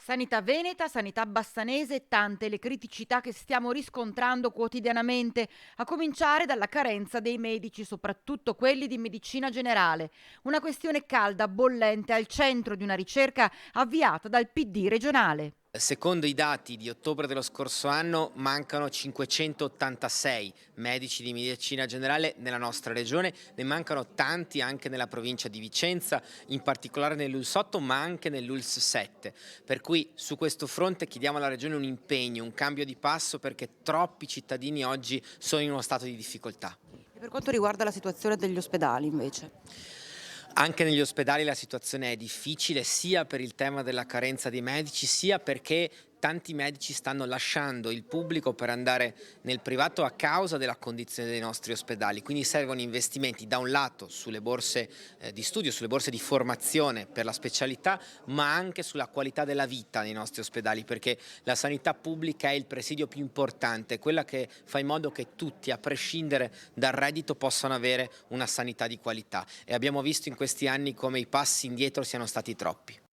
Sanità veneta, sanità bassanese, tante le criticità che stiamo riscontrando quotidianamente, a cominciare dalla carenza dei medici, soprattutto quelli di medicina generale. Una questione calda, bollente, al centro di una ricerca avviata dal PD regionale. Secondo i dati di ottobre dello scorso anno mancano 586 medici di medicina generale nella nostra regione, ne mancano tanti anche nella provincia di Vicenza, in particolare nell'ULS 8 ma anche nell'ULS 7. Per cui su questo fronte chiediamo alla regione un impegno, un cambio di passo perché troppi cittadini oggi sono in uno stato di difficoltà. E per quanto riguarda la situazione degli ospedali invece? Anche negli ospedali la situazione è difficile sia per il tema della carenza di medici, sia perché tanti medici stanno lasciando il pubblico per andare nel privato a causa della condizione dei nostri ospedali. Quindi servono investimenti da un lato sulle borse di studio, sulle borse di formazione per la specialità, ma anche sulla qualità della vita nei nostri ospedali, perché la sanità pubblica è il presidio più importante, quella che fa in modo che tutti, a prescindere dal reddito, possano avere una sanità di qualità. E abbiamo visto in questi anni come i passi indietro siano stati troppi.